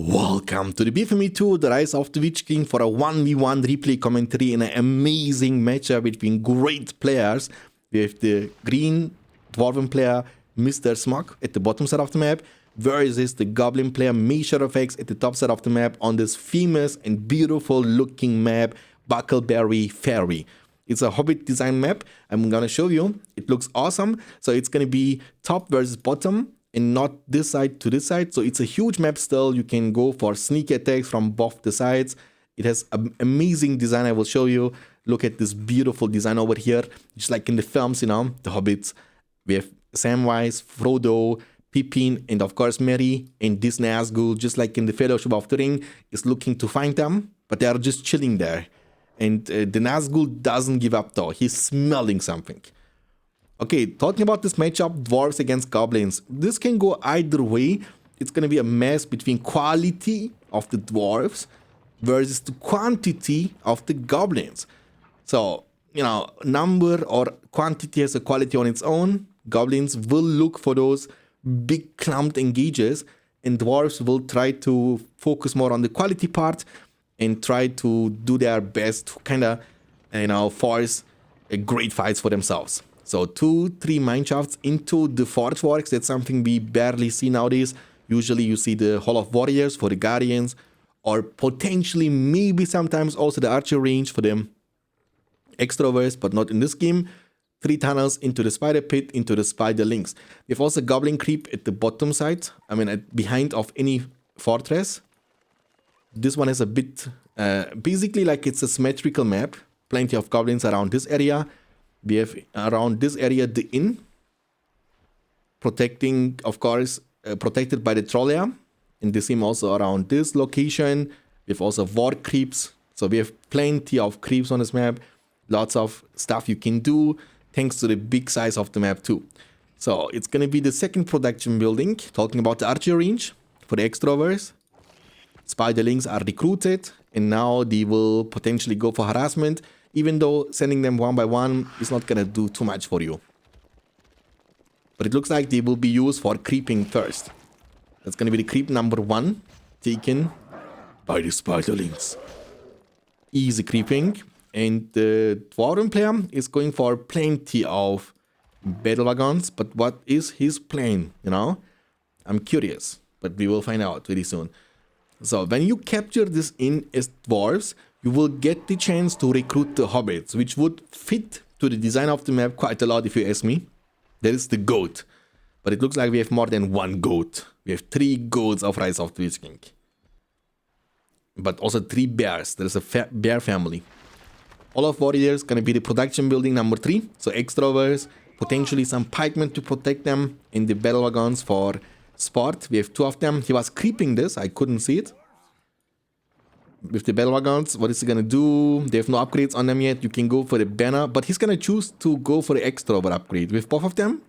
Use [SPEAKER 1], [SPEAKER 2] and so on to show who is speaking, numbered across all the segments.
[SPEAKER 1] Welcome to the BFME2, the Rise of the Witch King, for a 1v1 replay commentary in an amazing matchup between great players. We have the green Dwarven player, Mr. Smog, at the bottom side of the map, versus the Goblin player, RotWK, at the top side of the map on this famous and beautiful looking map, Buckleberry Ferry. It's a Hobbit design map. I'm gonna show you. It looks awesome. So it's gonna be top versus bottom, and not this side to this side. So it's a huge map still. You can go for sneak attacks from both the sides. It has an amazing design. I will show you. Look at this beautiful design over here. Just like in the films, you know, the Hobbits. We have Samwise, Frodo, Pippin, and of course Merry, and this Nazgul, just like in the Fellowship of the Ring, is looking to find them, but they are just chilling there. And the Nazgul doesn't give up though. He's smelling something. Okay, talking about this matchup, Dwarves against Goblins. This can go either way. It's going to be a mess between quality of the Dwarves versus the quantity of the Goblins. So, you know, number or quantity has a quality on its own. Goblins will look for those big clumped engages, and Dwarves will try to focus more on the quality part and try to do their best to kind of, you know, force great fights for themselves. So 2-3 mineshafts into the Forge Works, that's something we barely see nowadays. Usually you see the Hall of Warriors for the Guardians, or potentially maybe sometimes also the Archer range for the Extroverts, but not in this game. 3 tunnels into the Spider Pit, into the Spider Links. We have also Goblin Creep at the bottom side, I mean behind of any fortress. This one is a bit, basically like it's a symmetrical map. Plenty of Goblins around this area. We have around this area the inn, protecting, of course, protected by the Trollea. And the same also around this location. We have also war creeps. So we have plenty of creeps on this map. Lots of stuff you can do, thanks to the big size of the map too. So it's going to be the second production building, talking about the Archer range for the Extroverts. Spiderlings are recruited, and now they will potentially go for harassment. Even though sending them one by one is not gonna do too much for you. But it looks like they will be used for creeping first. That's gonna be the creep number 1, taken by the Spiderlings. Easy creeping. And the Dwarven player is going for plenty of battle wagons. But what is his plan, you know? I'm curious, but we will find out very soon. So when you capture this inn as Dwarves, you will get the chance to recruit the Hobbits, which would fit to the design of the map quite a lot if you ask me. There is the goat, but it looks like we have more than one goat. We have 3 goats of Rise of the Witch King. But also 3 bears. There is a bear family. All of Warriors gonna be the production building number 3. So Extroverts, potentially some pikemen to protect them, in the battle wagons for sport. We have 2 of them. He was creeping this, I couldn't see it. With the battle wagons, what is he gonna do? They have no upgrades on them yet. You can go for the banner, but he's gonna choose to go for the Extrovert upgrade. With both of them?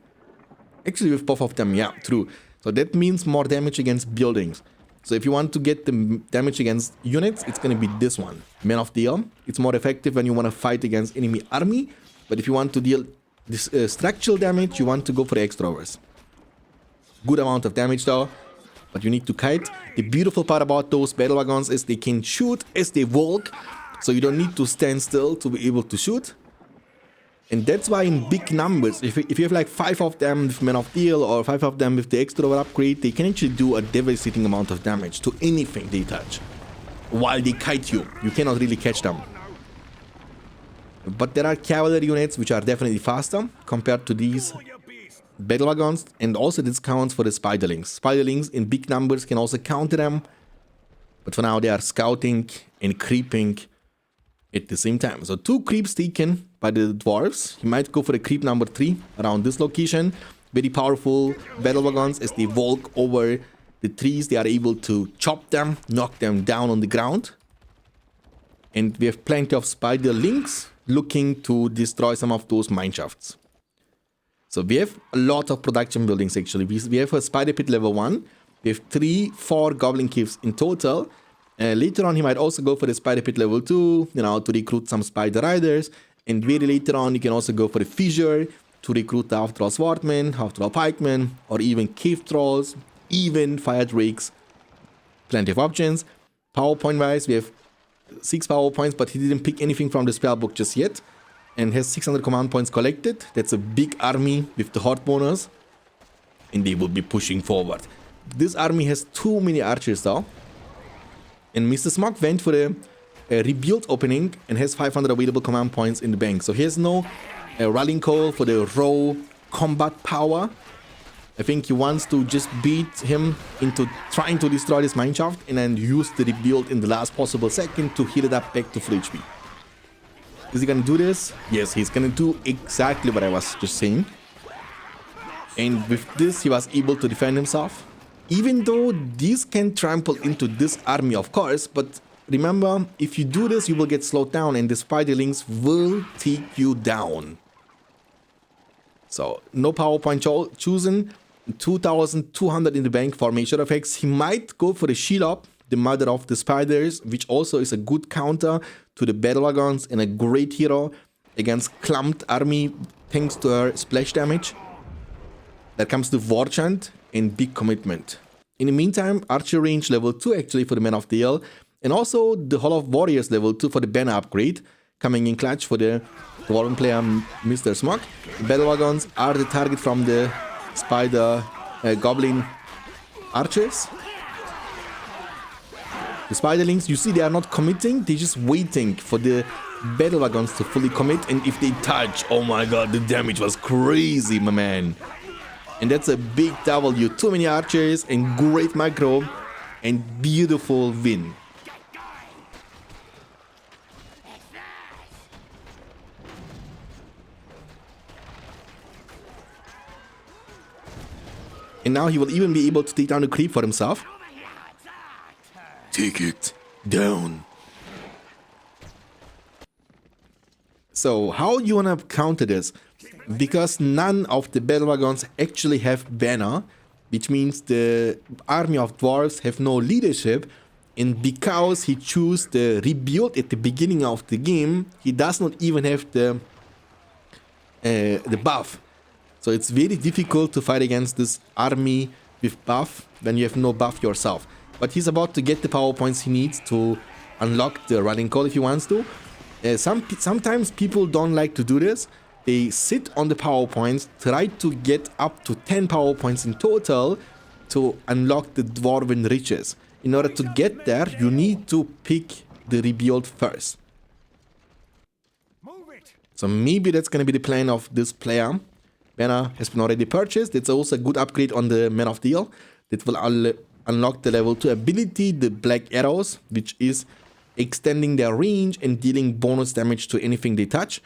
[SPEAKER 1] Actually, with both of them, yeah, true. So that means more damage against buildings. So if you want to get the damage against units, it's gonna be this one, Man of Deal. It's more effective when you want to fight against enemy army, but if you want to deal this structural damage, you want to go for the Extroverts. Good amount of damage though. But you need to kite. The beautiful part about those battle wagons is they can shoot as they walk. So you don't need to stand still to be able to shoot. And that's why in big numbers, if you have like 5 of them with Man of Steel or 5 of them with the Extrovert upgrade, they can actually do a devastating amount of damage to anything they touch. While they kite you, you cannot really catch them. But there are cavalry units which are definitely faster compared to these battle wagons, and also this counts for the Spiderlings. Spiderlings in big numbers can also counter them, but for now they are scouting and creeping at the same time. So 2 creeps taken by the Dwarves. He might go for the creep number 3 around this location. Very powerful battle wagons. As they walk over the trees, they are able to chop them, knock them down on the ground. And we have plenty of Spiderlings looking to destroy some of those mineshafts. So we have a lot of production buildings actually. We have a Spider Pit level 1. We have 3-4 Goblin Caves in total. Later on he might also go for the Spider Pit level 2, you know, to recruit some Spider Riders. And very later on you can also go for the Fissure to recruit the Half-Troll Swordmen, Half-Troll Pikemen, or even Cave Trolls, even Fire Drakes. plenty of options. PowerPoint wise, we have 6 PowerPoints, but he didn't pick anything from the spell book just yet. And has 600 command points collected. That's a big army with the horde bonus. And they will be pushing forward. This army has too many archers though. And Mr. Smog went for a rebuild opening and has 500 available command points in the bank. So he has no rallying call for the raw combat power. I think he wants to just beat him into trying to destroy this mineshaft and then use the rebuild in the last possible second to heal it up back to full HP. Is he gonna do this? Yes, he's gonna do exactly what I was just saying. And with this, he was able to defend himself. Even though these can trample into this army, of course, but remember, if you do this, you will get slowed down and the spiderlings will take you down. So, no PowerPoint chosen. 2,200 in the bank for major effects. He might go for the Shelob, the mother of the spiders, which also is a good counter to the battle wagons and a great hero against clumped army thanks to her splash damage. That comes to War Chant and big commitment. In the meantime, archer range level 2 actually for the Man of the Hill, and also the Hall of Warriors level 2 for the banner upgrade, coming in clutch for the Dwarven player Mr. Smog. The battle wagons are the target from the spider goblin archers. The spiderlings, you see, they are not committing, they're just waiting for the battle wagons to fully commit, and if they touch, oh my god, the damage was crazy, my man. And that's a big W. Too many archers and great micro and beautiful win. And now he will even be able to take down the creep for himself. Take it down. So how you wanna counter this? Because none of the battle wagons actually have banner, which means the army of dwarves have no leadership, and because he chose the rebuild at the beginning of the game, he does not even have the buff. So it's very difficult to fight against this army with buff when you have no buff yourself. But he's about to get the power points he needs to unlock the running call if he wants to. Sometimes people don't like to do this. They sit on the power points, try to get up to 10 power points in total to unlock the Dwarven riches. In order to get there, you need to pick the rebuild first. So maybe that's going to be the plan of this player. Banner has been already purchased. It's also a good upgrade on the Man of the Hill. That will unlock the level 2 ability, the Black Arrows, which is extending their range and dealing bonus damage to anything they touch.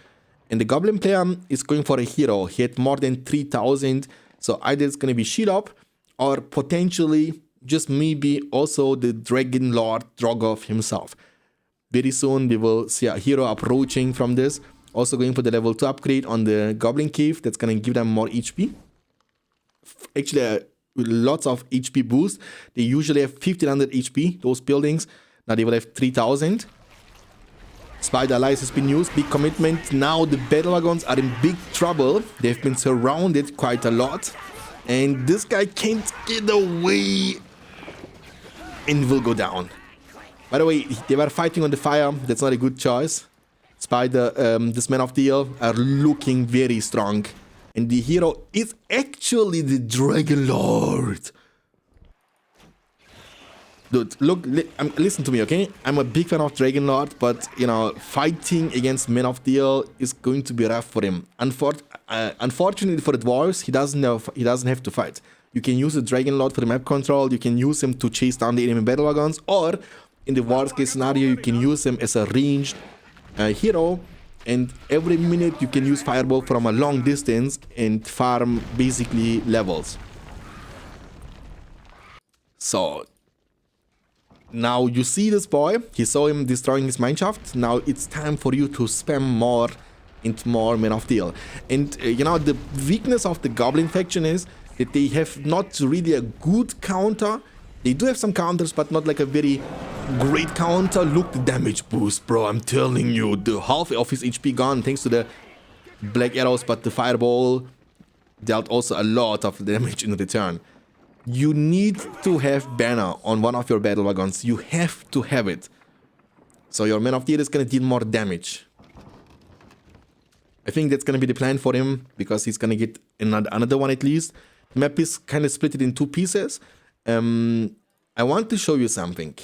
[SPEAKER 1] And the Goblin player is going for a hero. He had more than 3,000. So either it's going to be Shelob or potentially just maybe also the Dragon Lord Drogoth himself. Very soon we will see a hero approaching from this. Also going for the level 2 upgrade on the Goblin Cave. That's going to give them more HP. Actually, lots of HP boost. They usually have 1500 HP, those buildings. Now they will have 3000. Spider Allies has been used, big commitment. Now the battle wagons are in big trouble. They've been surrounded quite a lot. And this guy can't get away and will go down. By the way, they were fighting on the fire. That's not a good choice. This Man of the Hill are looking very strong. And the hero is actually the Dragon Lord. Dude, look, listen to me, okay? I'm a big fan of Dragon Lord, but, you know, fighting against Man of the Hill is going to be rough for him. Unfortunately for the dwarves, he doesn't have to fight. You can use the Dragon Lord for the map control, you can use him to chase down the enemy battle wagons, or in the worst case scenario, you can use him as a ranged hero, and every minute you can use Fireball from a long distance and farm basically levels. So now you see this boy, he saw him destroying his mineshaft. Now it's time for you to spam more and more Man of the Hill. And you know, the weakness of the Goblin faction is that they have not really a good counter. They do have some counters, but not like a very great counter. Look, the damage boost, bro. I'm telling you, the half of his HP gone thanks to the Black Arrows, but the Fireball dealt also a lot of damage in return. you need to have banner on one of your battle wagons. You have to have it. So your man of the year is going to deal more damage. I think that's going to be the plan for him, because he's going to get another one at least. The map is kind of split in two pieces. I want to show you something.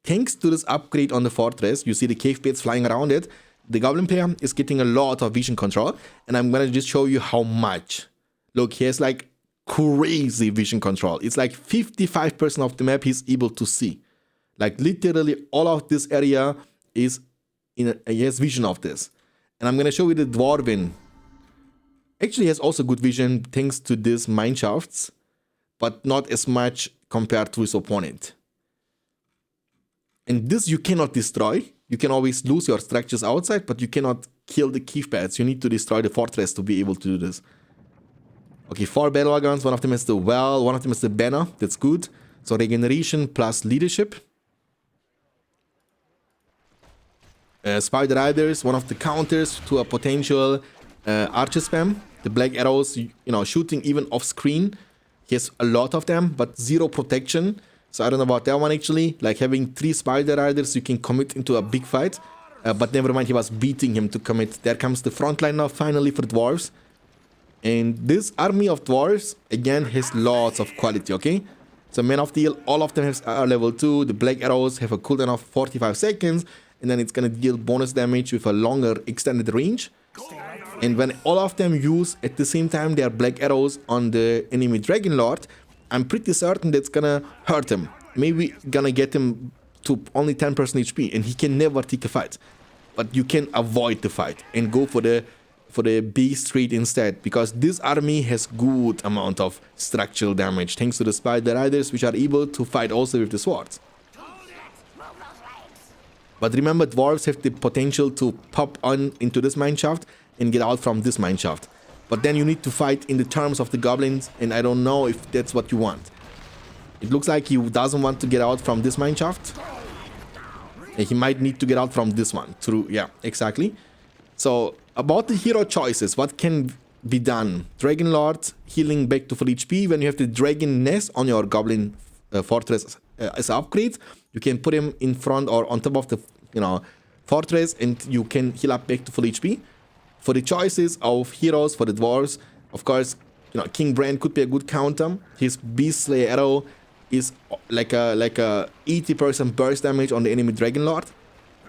[SPEAKER 1] Thanks to this upgrade on the fortress, you see the cave beds flying around it. The Goblin player is getting a lot of vision control, and I'm going to just show you how much. Look, he has like crazy vision control. It's like 55% of the map he's able to see. Like literally all of this area is he has vision of this. And I'm going to show you the Dwarven. Actually has also good vision thanks to these mine shafts, but not as much compared to his opponent. And this you cannot destroy. You can always lose your structures outside, but you cannot kill the cave pads. You need to destroy the fortress to be able to do this. Okay, 4 battle wagons. One of them is the well, one of them is the banner. That's good. So regeneration plus leadership. Spider Riders, one of the counters to a potential archer spam. The black arrows, you know, shooting even off screen. He has a lot of them, but 0 protection. So I don't know about that one actually. Like having 3 Spider Riders, you can commit into a big fight. But never mind, he was beating him to commit. There comes the front line now finally for dwarves. And this army of dwarves, again, has lots of quality, okay? So man of the year, all of them are level 2. The black arrows have a cooldown of 45 seconds. And then it's going to deal bonus damage with a longer extended range. And when all of them use at the same time their black arrows on the enemy Dragon Lord, I'm pretty certain that's going to hurt him. Maybe going to get him to only 10% HP, and he can never take a fight. But you can avoid the fight and go for the base trade instead, because this army has good amount of structural damage thanks to the Spider Riders, which are able to fight also with the swords. But remember, dwarves have the potential to pop on into this mineshaft and get out from this mineshaft. But then you need to fight in the terms of the goblins, and I don't know if that's what you want. It looks like he doesn't want to get out from this mineshaft. And he might need to get out from this one. Through, yeah, exactly. So, about the hero choices, what can be done? Dragon Lord healing back to full HP. When you have the Dragon Nest on your Goblin fortress as an upgrade, you can put him in front or on top of the fortress, and you can heal up back to full HP. For the choices of heroes for the dwarves, of course, King Brand could be a good counter. His Beast Slayer arrow is like a 80% burst damage on the enemy Dragon Lord.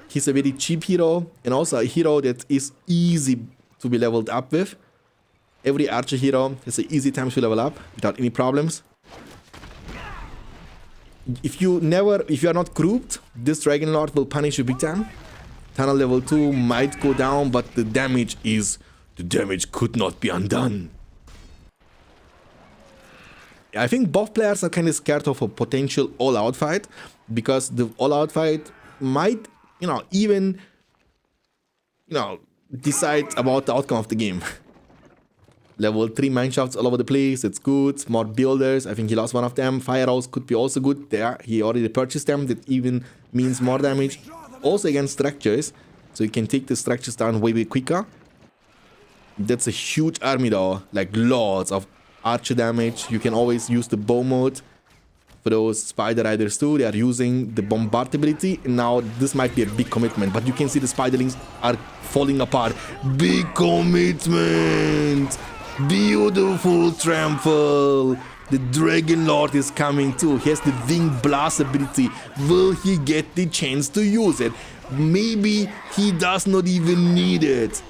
[SPEAKER 1] He's a very cheap hero, and also a hero that is easy to be leveled up with. Every archer hero has an easy time to level up without any problems. If you are not grouped, this Dragon Lord will punish you big time. Tunnel level 2 might go down, but the damage could not be undone. I think both players are kind of scared of a potential all-out fight, because the all-out fight might, even decide about the outcome of the game. Level 3 mineshafts all over the place, it's good. More builders, I think he lost one of them. Fire arrows could be also good. There, he already purchased them, that even means more damage. Also against structures, so you can take the structures down way quicker. That's a huge army though, like lots of archer damage. You can always use the bow mode for those Spider Riders too. They are using the bombard ability, and now this might be a big commitment, but you can see the Spiderlings are falling apart. Big commitment! Beautiful trample! The Dragon Lord is coming too. He has the Wing Blast ability. Will he get the chance to use it? Maybe he does not even need it.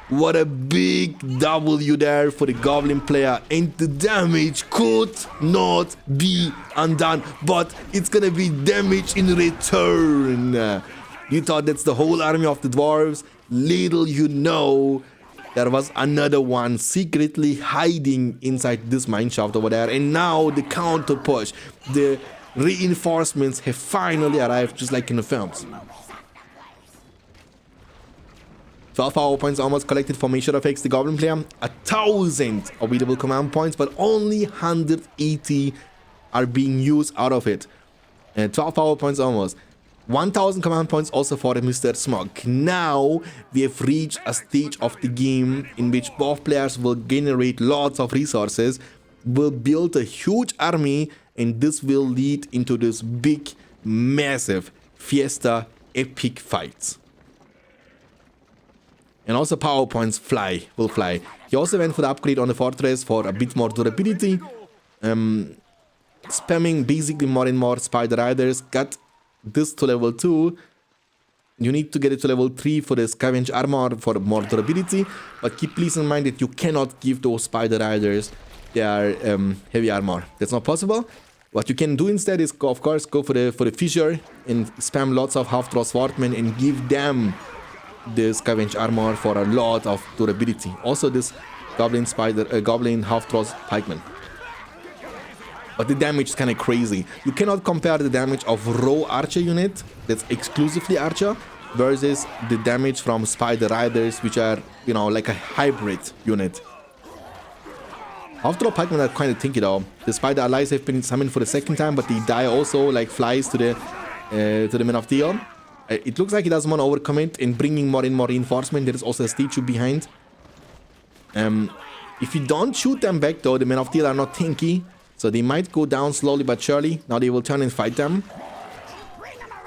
[SPEAKER 1] What a big W there for the Goblin player. And the damage could not be undone. But it's gonna be damage in return. You thought that's the whole army of the dwarves? Little you know, there was another one secretly hiding inside this mineshaft over there. And now the counter push. The reinforcements have finally arrived, just like in the films. 12 power points almost collected for major effects. The Goblin player, 1,000 available command points, but only 180 are being used out of it. 12 power points almost. 1,000 command points also for the Mr. Smog. Now we have reached a stage of the game in which both players will generate lots of resources. will build a huge army, and this will lead into this big, massive fiesta, epic fights. And also power points will fly. He also went for the upgrade on the fortress for a bit more durability. Spamming basically more and more spider riders. Got this to level 2. You need to get it to level 3 for the scavenge armor for more durability. But keep please in mind that you cannot give those spider riders their heavy armor. That's not possible. What you can do instead is, of course, go for the fissure and spam lots of half-throw swordmen and give them the scavenge armor for a lot of durability. Also this goblin half-throw pikeman. But the damage is kind of crazy. You cannot compare the damage of raw archer unit that's exclusively archer versus the damage from spider riders, which are, you know, like a hybrid unit. Half-throw pikemen are kind of tinky though. The spider allies have been summoned for the second time, but they die also like flies to the Man of Steel. It looks like he doesn't want to overcommit in bringing more and more reinforcement. There is also a statue behind. If you don't shoot them back though, the Men of Steel are not tanky, so they might go down slowly but surely. Now they will turn and fight them.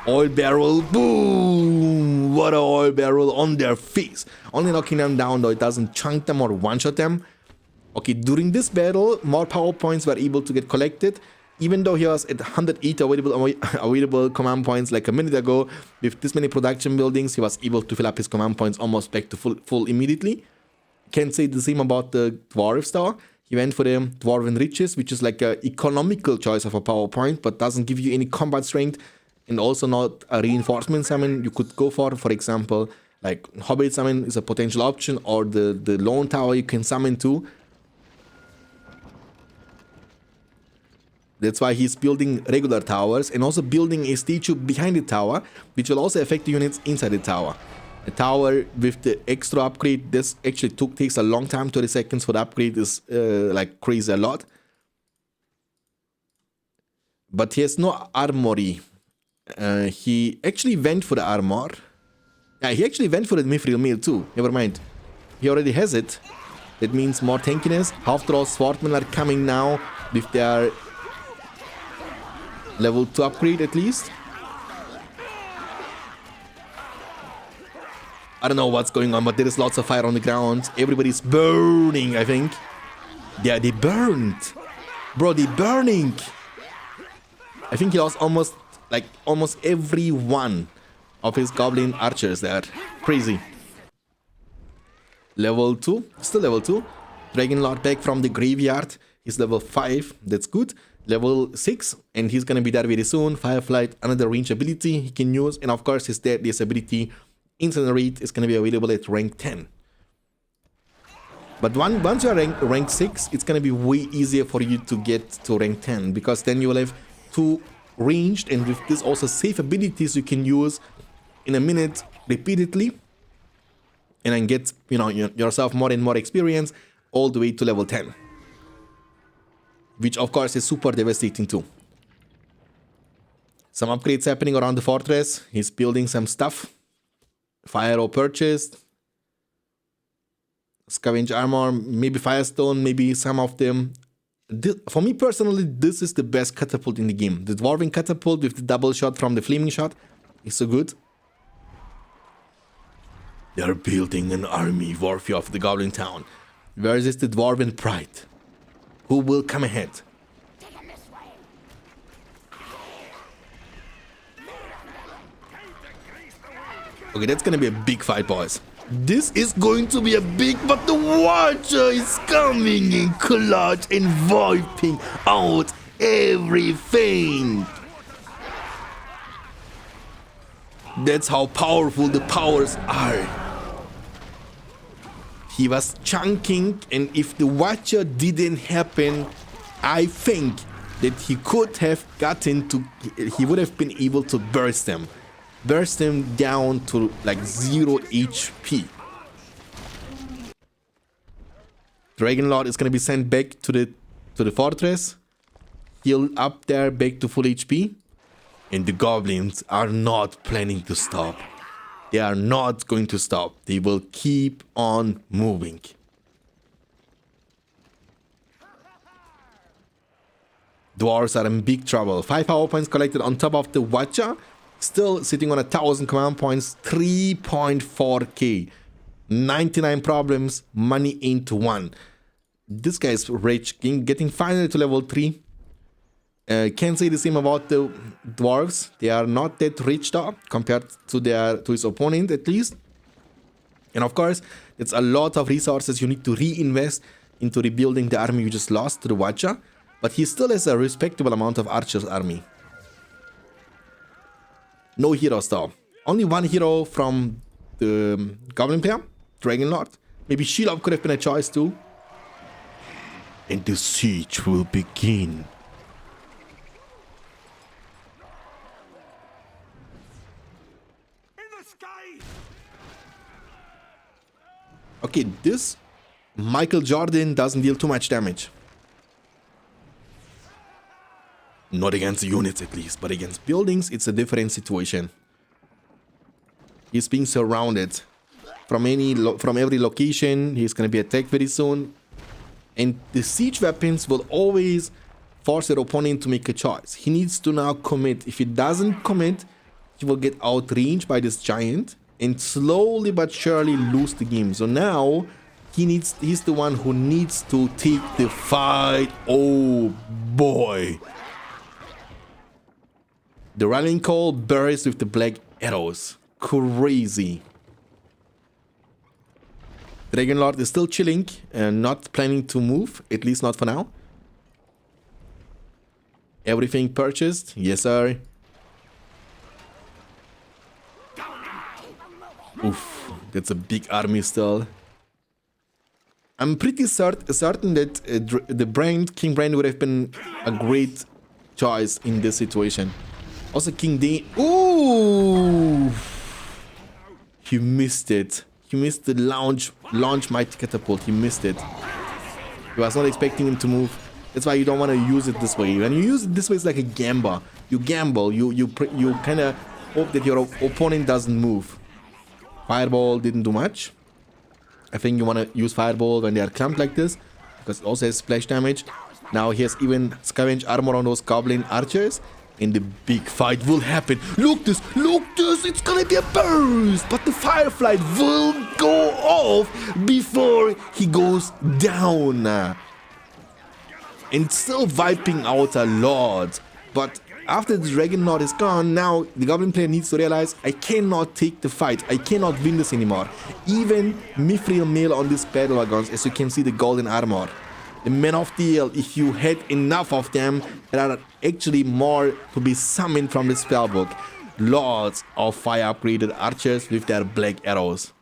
[SPEAKER 1] Oil barrel, boom! What a oil barrel on their face. Only knocking them down though, it doesn't chunk them or one-shot them. Okay, during this battle, more power points were able to get collected. Even though he was at 108 available command points like a minute ago, with this many production buildings, he was able to fill up his command points almost back to full immediately. Can't say the same about the Dwarves though. He went for the Dwarven Riches, which is like an economical choice of a power point, but doesn't give you any combat strength, and also not a reinforcement summon you could go for example, like Hobbit summon is a potential option, or the Lone Tower you can summon too. That's why he's building regular towers and also building a statue behind the tower, which will also affect the units inside the tower. The tower with the extra upgrade, this actually takes a long time, 30 seconds for the upgrade is like crazy a lot. But he has no armory. He actually went for the armor. Yeah, he actually went for the mithril mail too. Never mind. He already has it. That means more tankiness. Half-throw swordmen are coming now with their level 2 upgrade at least. I don't know what's going on, but there is lots of fire on the ground. Everybody's burning, I think. Yeah, they burned. Bro, they burning. I think he lost almost every one of his goblin archers there. Crazy. Level 2. Still level 2. Dragon Lord back from the graveyard. He's level 5. That's good. Level 6, and he's gonna be there very soon. Fireflight, another range ability he can use, and of course his deadliest ability, Incinerate, is gonna be available at rank 10. But once you're rank 6, it's gonna be way easier for you to get to rank 10, because then you will have 2 ranged, and with this also safe abilities you can use in a minute repeatedly, and then get, you know, yourself more and more experience all the way to level 10. Which of course is super devastating too. Some upgrades happening around the fortress. He's building some stuff. Fire arrow purchased. Scavenge armor, maybe firestone, maybe some of them. For me personally, this is the best catapult in the game. The Dwarven catapult with the double shot from the flaming shot is so good. They're building an army worthy of the Goblin town. Versus the Dwarven pride. Who will come ahead? Okay, that's gonna be a big fight, boys. This is going to be a big, but the Watcher is coming in clutch and wiping out everything. That's how powerful the powers are. He was chunking, and if the Watcher didn't happen, I think that he could have gotten to, he would have been able to burst them down to like 0 HP. Dragon Lord is gonna be sent back to the fortress, heal up there back to full HP, and the goblins are not planning to stop. They are not going to stop. They will keep on moving. Dwarves are in big trouble. 5 power points collected on top of the Watcher. Still sitting on 1,000 command points. 3.4k. 99 problems. Money into 1. This guy's rich. Getting finally to level 3. Can't say the same about the Dwarves. They are not that rich though, compared to his opponent at least. And of course, it's a lot of resources you need to reinvest into rebuilding the army you just lost to the Watcher. But he still has a respectable amount of archers army. No heroes though. Only one hero from the Goblin player, Dragon Lord. Maybe Shelob could have been a choice too. And the siege will begin. Okay, this Michael Jordan doesn't deal too much damage. Not against units at least, but against buildings, it's a different situation. He's being surrounded from every location. He's going to be attacked very soon. And the siege weapons will always force their opponent to make a choice. He needs to now commit. If he doesn't commit, he will get outranged by this giant and slowly but surely lose the game. So now he's the one who needs to take the fight. Oh boy. The rallying call bursts with the black arrows. Crazy. Dragon Lord is still chilling and not planning to move, at least not for now. Everything purchased? Yes, sir. Oof, that's a big army still. I'm pretty certain that King Brand would have been a great choice in this situation. Also, King Dane. Ooh! He missed it. He missed the launch mighty catapult. He missed it. He was not expecting him to move. That's why you don't want to use it this way. When you use it this way, it's like a gamble. You gamble. You kind of hope that your opponent doesn't move. Fireball didn't do much. I think you want to use Fireball when they are clumped like this, because it also has splash damage. Now he has even scavenge armor on those Goblin archers. And the big fight will happen. Look this, it's gonna be a burst. But the Firefly will go off before he goes down. And still wiping out a lot. But after the Dragon Lord is gone, now the Goblin player needs to realize, I cannot take the fight. I cannot win this anymore. Even Mithril Mail on these battle wagons, as you can see the golden armor. The Men of Steel, if you had enough of them, there are actually more to be summoned from the spellbook. Lots of fire upgraded archers with their black arrows.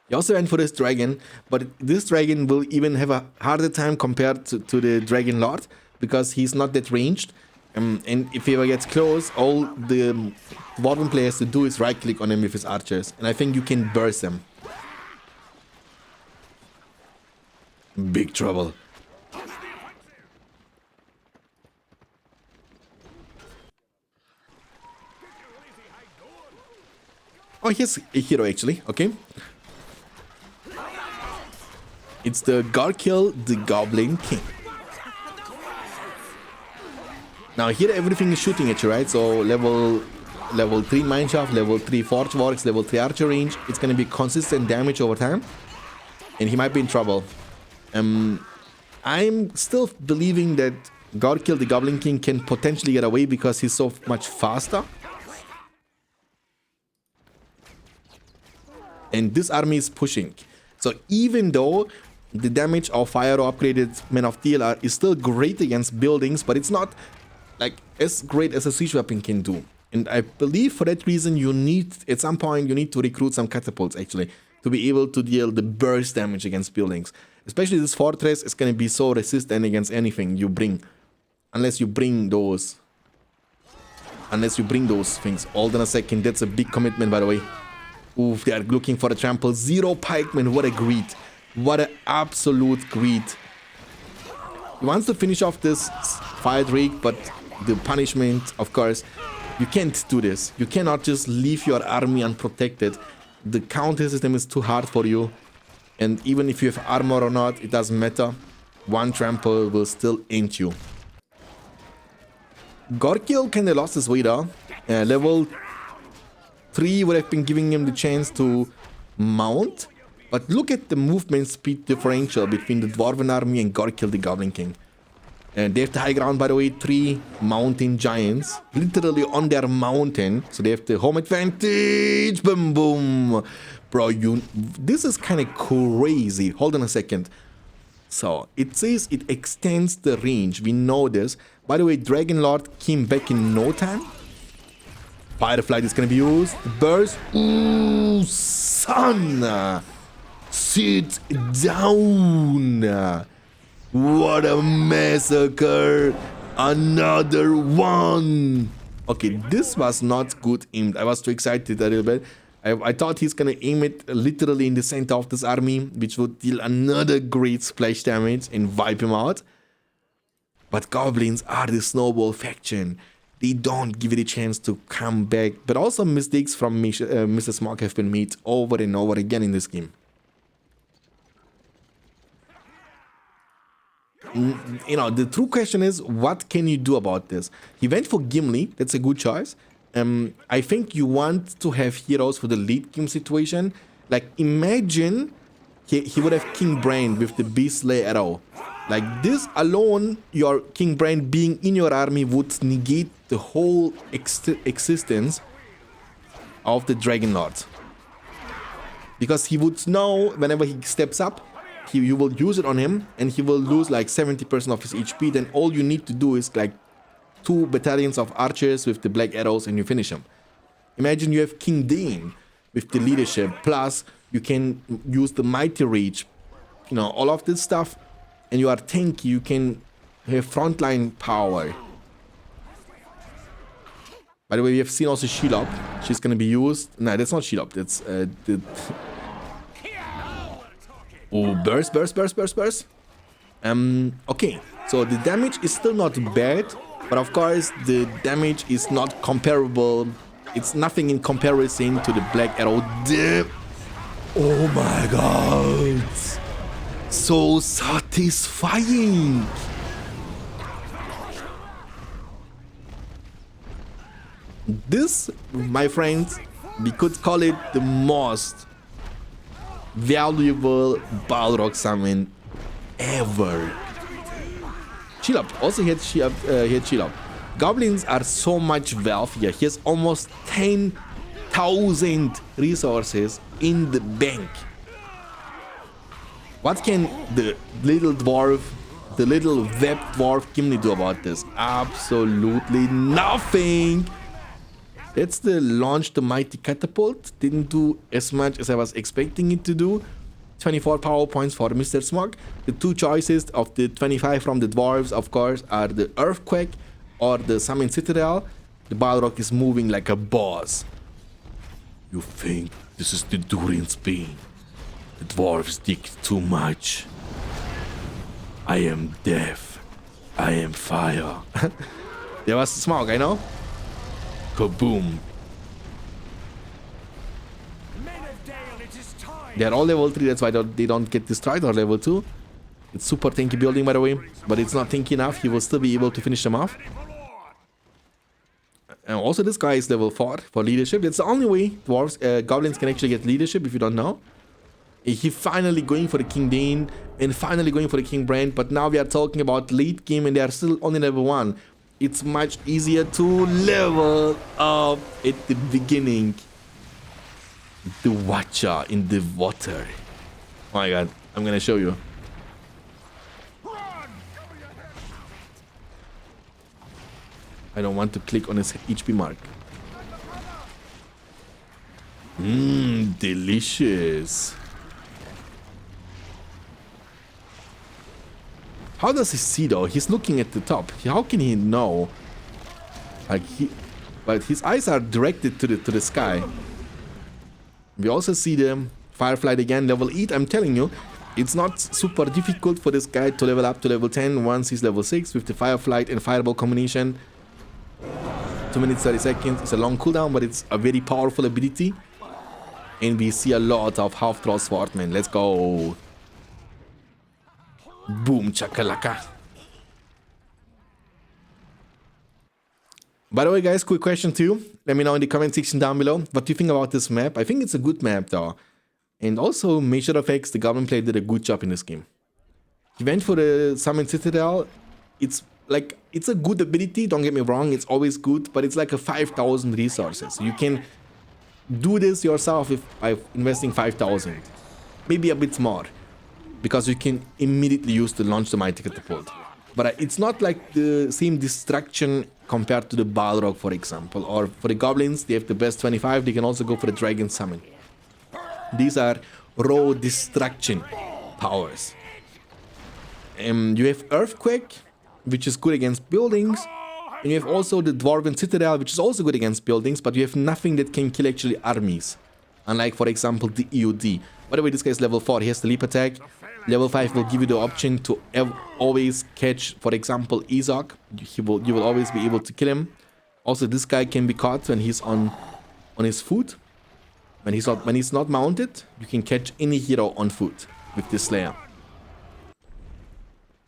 [SPEAKER 1] He also went for this dragon, but this dragon will even have a harder time compared to the Dragon Lord, because he's not that ranged. And if he ever gets close, all the Dwarven players to do is right click on him with his archers. And I think you can burst them. Big trouble. Oh, here's a hero actually, okay. It's the Garkill, the Goblin King. Now here everything is shooting at you, right? So level 3 mineshaft, level 3 forge works, level 3 archer range. It's gonna be consistent damage over time. And he might be in trouble. I'm still believing that Garkill, the Goblin King, can potentially get away because he's so much faster. And this army is pushing. So even though the damage of fire upgraded Men of Steel is still great against buildings, but it's not like as great as a siege weapon can do. And I believe for that reason you need, at some point, you need to recruit some catapults actually to be able to deal the burst damage against buildings. Especially this fortress is going to be so resistant against anything you bring. Unless you bring those things. Hold on a second. That's a big commitment, by the way. Oof, they are looking for a trample. 0 pikemen. What a greed. What an absolute greed. He wants to finish off this fire drake, but the punishment, of course, you can't do this. You cannot just leave your army unprotected. The counter system is too hard for you. And even if you have armor or not, it doesn't matter. one trample will still end you. Gorkil kinda lost his way though. Level 3 would have been giving him the chance to mount. But look at the movement speed differential between the Dwarven army and Gorkil the Goblin King. And they have the high ground, by the way, 3 mountain giants. Literally on their mountain. So they have the home advantage. Boom, boom. Bro, this is kind of crazy. Hold on a second. So it says it extends the range. We know this. By the way, Dragon Lord came back in no time. Fireflight is going to be used. Burst. Ooh, son. Sit down. What a massacre. Another one. Okay, this was not good aimed. I was too excited a little bit. I thought he's gonna aim it literally in the center of this army, which would deal another great splash damage and wipe him out. But Goblins are the snowball faction. They don't give it a chance to come back. But also mistakes from Mr. Smog have been made over and over again in this game. You know, the true question is, what can you do about this? He went for Gimli. That's a good choice. I think you want to have heroes for the late game situation. Like, imagine he would have King Brain with the Beast Slayer arrow. Like, this alone, your King Brain being in your army would negate the whole existence of the Dragon Lord. Because he would know whenever he steps up, you will use it on him and he will lose like 70% of his HP. Then all you need to do is like 2 battalions of archers with the black arrows and you finish him. Imagine you have King Dane with the leadership, plus you can use the mighty rage, you know, all of this stuff, and you are tanky. You can have frontline power. By the way, we have seen also Shelob. She's gonna be used. No, that's not Shelob. That's the oh, burst. Okay, so the damage is still not bad, but of course the damage is not comparable. It's nothing in comparison to the black arrow dip. Oh my god, so satisfying. This, my friends, we could call it the most valuable Balrog summon ever. Shelob. Also he had Shelob. Goblins are so much wealthier. He has almost 10,000 resources in the bank. What can the little dwarf, the little web dwarf Gimli do about this? Absolutely nothing. That's the launch the mighty catapult. Didn't do as much as I was expecting it to do. 24 power points for Mr. Smog. The 2 choices of the 25 from the dwarves, of course, are the Earthquake or the Summon Citadel. The Balrog is moving like a boss. You think this is the Durin's pain? The dwarves dig too much. I am death. I am fire. There was Smog, I know. Kaboom. They're all level 3, that's why they don't get destroyed, or level 2. It's super tanky building, by the way, but it's not tanky enough. He will still be able to finish them off. And also this guy is level 4 for leadership. That's the only way dwarves, goblins can actually get leadership, if you don't know. He finally going for the King Dane and finally going for the King Brand, but now we are talking about late game and they are still only level 1. It's much easier to level up at the beginning. The Watcher in the water. Oh my god, I'm gonna show you. I don't want to click on his HP mark. Delicious. How does he see though? He's looking at the top. How can he know? Like but his eyes are directed to the sky. We also see the Fireflight again, level 8. I'm telling you, it's not super difficult for this guy to level up to level 10 once he's level 6 with the Fireflight and Fireball combination. 2 minutes 30 seconds. It's a long cooldown, but it's a very powerful ability. And we see a lot of half-throw swordmen. Let's go. Boom chakalaka. By the way, guys, quick question to you. Let me know in the comment section down below what you think about this map. I think it's a good map though. And also, Major Effects, the Goblin player did a good job in this game. He went for the Summon Citadel. It's like, it's a good ability, don't get me wrong, it's always good, but it's like a 5,000 resources. You can do this yourself by investing 5,000. Maybe a bit more. Because you can immediately use to launch the Mighty Catapult. But it's not like the same destruction compared to the Balrog, for example. Or for the Goblins, they have the best 25, they can also go for the Dragon Summon. These are raw destruction powers. You have Earthquake, which is good against buildings. And you have also the Dwarven Citadel, which is also good against buildings, but you have nothing that can kill actually armies. Unlike, for example, the EOD. By the way, this guy is level 4, he has the leap attack. Level 5 will give you the option to always catch, for example, Izok. You will always be able to kill him. Also, this guy can be caught when he's on his foot. When he's not mounted, you can catch any hero on foot with this Slayer.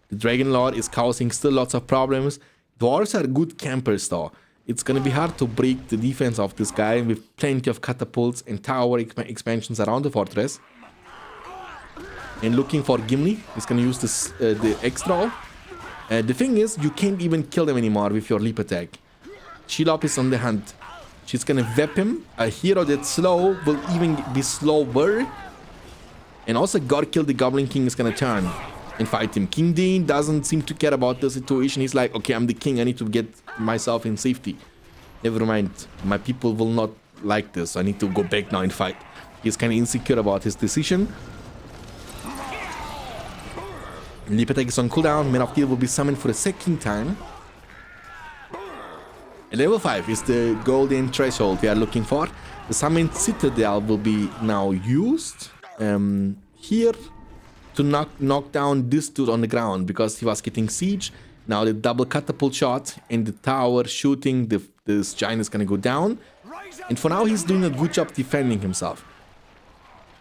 [SPEAKER 1] The Dragon Lord is causing still lots of problems. Dwarves are good campers though. It's gonna be hard to break the defense of this guy with plenty of catapults and tower expansions around the fortress. And looking for Gimli, he's gonna use this the extra. The thing is, you can't even kill them anymore with your leap attack. Shelob is on the hunt. She's gonna whip him. A hero that's slow will even be slower. And also God Kill the Goblin King is gonna turn and fight him. King Dean doesn't seem to care about the situation. He's like, okay, I'm the king, I need to get myself in safety. Never mind, my people will not like this. I need to go back now and fight. He's kind of insecure about his decision. Leap attack is on cooldown. Man of Steel will be summoned for the second time. And level 5 is the golden threshold we are looking for. The summoned Citadel will be now used here to knock down this dude on the ground because he was getting siege. Now the double catapult shot and the tower shooting, this giant is gonna go down. And for now he's doing a good job defending himself.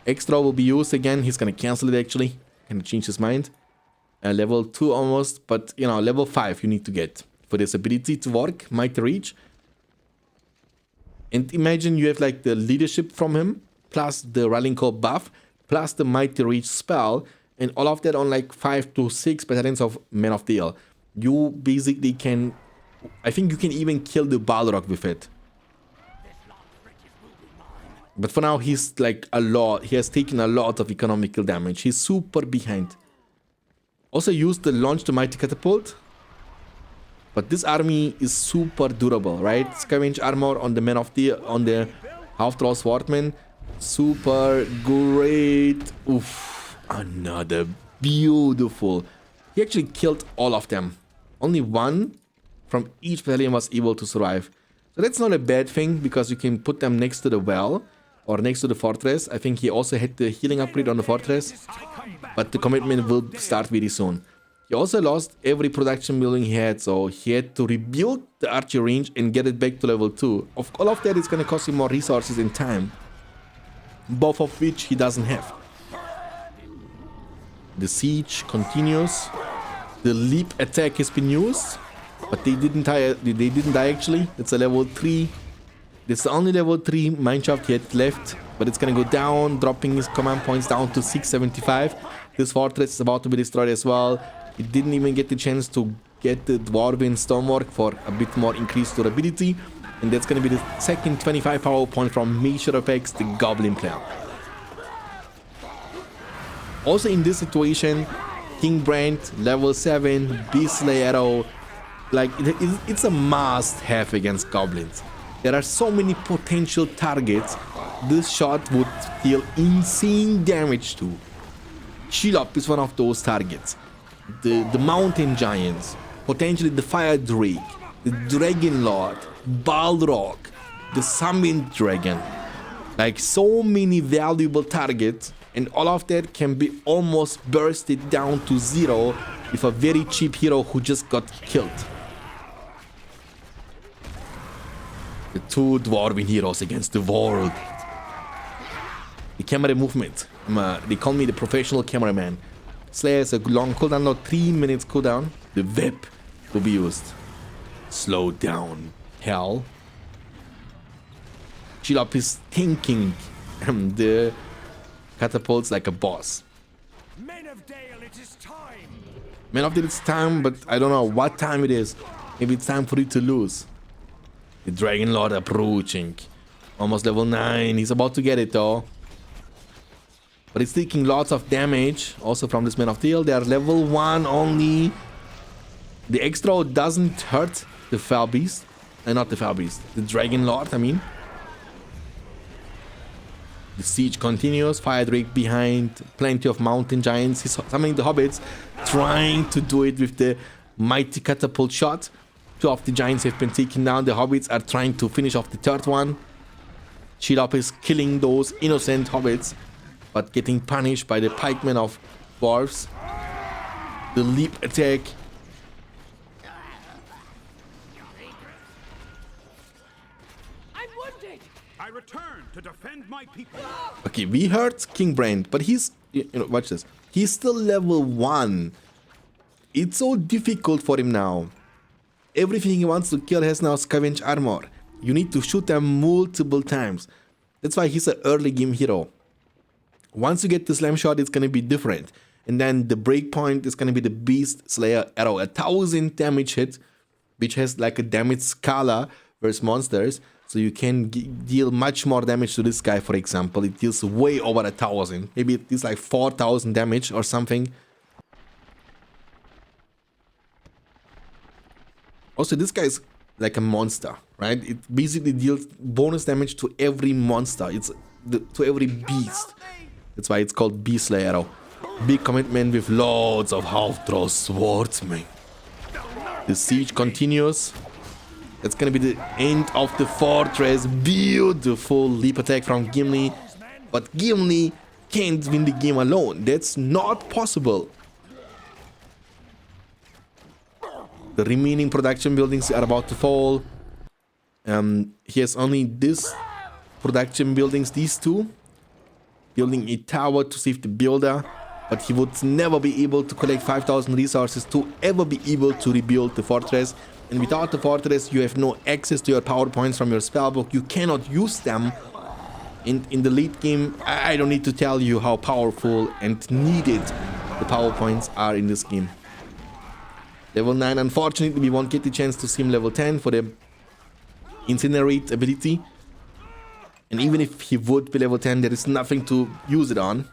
[SPEAKER 1] Extra will be used again. He's gonna cancel it actually. Gonna change his mind. Level 2 almost, but you know, level 5 you need to get for this ability to work. Mighty Reach. And imagine you have like the leadership from him, plus the Rallying Call buff, plus the Mighty Reach spell, and all of that on like 5 to 6 battalions of Men of Steel. You basically can, I think you can even kill the Balrog with it. But for now he's like he has taken a lot of economical damage. He's super behind. Also used the launch the Mighty Catapult. But this army is super durable, right? Scavenge armor on the Men of Steel, on the Half-Troll Swordman. Super great. Oof. Another beautiful. He actually killed all of them. Only one from each battalion was able to survive. So that's not a bad thing because you can put them next to the well or next to the fortress. I think he also had the healing upgrade on the fortress. But the commitment will start very soon. He also lost every production building he had, so he had to rebuild the archer range and get it back to level 2. All of that is going to cost him more resources and time, both of which he doesn't have. The siege continues. The leap attack has been used, but they didn't die. They didn't die actually. It's a level 3. It's the only level 3 mineshaft he had left, but it's gonna go down, dropping his command points down to 675. This fortress is about to be destroyed as well. He didn't even get the chance to get the Dwarven stonework for a bit more increased durability, and that's gonna be the second 25 power point from Major Effects, the Goblin player. Also in this situation, King Brand, level 7, Beast Arrow, like it's a must-have against Goblins. There are so many potential targets this shot would deal insane damage to. Shelob is one of those targets. The Mountain Giants, potentially the Fire Drake, the Dragon Lord, Balrog, the Summoned Dragon. Like so many valuable targets, and all of that can be almost bursted down to 0 with a very cheap hero who just got killed. The two Dwarven heroes against the world. The camera movement. They call me the professional cameraman. Slayer is a long cooldown, not 3 minutes cooldown. The whip to be used. Slow down, hell. Shelob is thinking the catapults like a boss.
[SPEAKER 2] Men of Dale, it is time.
[SPEAKER 1] Man of Dale, it's time, but I don't know what time it is. Maybe it's time for you to lose. The Dragon Lord approaching. Almost level 9. He's about to get it though. But it's taking lots of damage. Also from this Man of Dale. They are level 1 only. The extra doesn't hurt the Foul Beast. Not the Foul Beast. The Dragon Lord, I mean. The siege continues. Fire Drake behind. Plenty of mountain giants. He's summoning the hobbits. Trying to do it with the mighty catapult shot. 2 of the giants have been taken down. The hobbits are trying to finish off the 3rd one. Shelob is killing those innocent hobbits, but getting punished by the pikemen of dwarves. The leap attack.
[SPEAKER 2] I'm wounded. I return to defend my people.
[SPEAKER 1] Okay, we hurt King Brand, but he's, watch this. He's still level 1. It's so difficult for him now. Everything he wants to kill has now scavenge armor. You need to shoot them multiple times. That's why he's an early game hero. Once you get the slam shot, it's going to be different. And then the breakpoint is going to be the Beast Slayer arrow. 1000 damage hit, which has like a damage scala versus monsters. So you can deal much more damage to this guy, for example. It deals way over 1000. Maybe it deals like 4000 damage or something. Also, this guy is like a monster, right? It basically deals bonus damage to every monster. To every beast. That's why it's called Beast Slayer arrow. Big commitment with loads of half-throw swordsmen. The siege continues. That's gonna be the end of the fortress. Beautiful leap attack from Gimli. But Gimli can't win the game alone. That's not possible. The remaining production buildings are about to fall. He has only this production buildings, these 2. Building a tower to save the builder. But he would never be able to collect 5000 resources to ever be able to rebuild the fortress. And without the fortress, you have no access to your power points from your spellbook. You cannot use them. In the late game, I don't need to tell you how powerful and needed the power points are in this game. Level 9, unfortunately, we won't get the chance to see him level 10 for the Incinerate ability. And even if he would be level 10, there is nothing to use it on.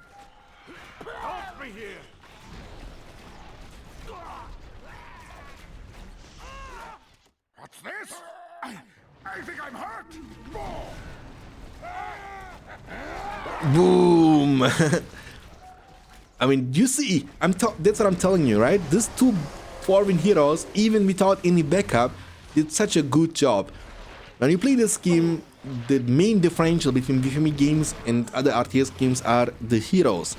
[SPEAKER 2] What's this? I think I'm hurt.
[SPEAKER 1] Boom! I mean, you see, that's what I'm telling you, right? These 2 Dwarven heroes, even without any backup, did such a good job. When you play this game, the main differential between BFME games and other RTS games are the heroes.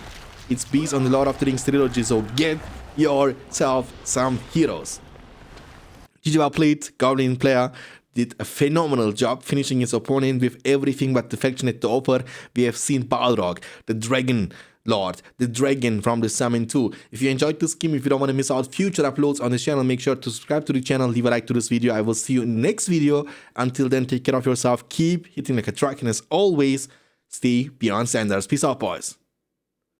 [SPEAKER 1] It's based on the Lord of the Rings trilogy, so get yourself some heroes. GG played, Goblin player, did a phenomenal job finishing his opponent with everything but the faction had to offer. We have seen Balrog, the Dragon Lord, the Dragon from the Summon 2. If you enjoyed this game, if you don't want to miss out future uploads on this channel, make sure to subscribe to the channel, leave a like to this video. I will see you in the next video. Until then, take care of yourself, keep hitting like a truck, and as always, stay beyond standards. Peace out, boys.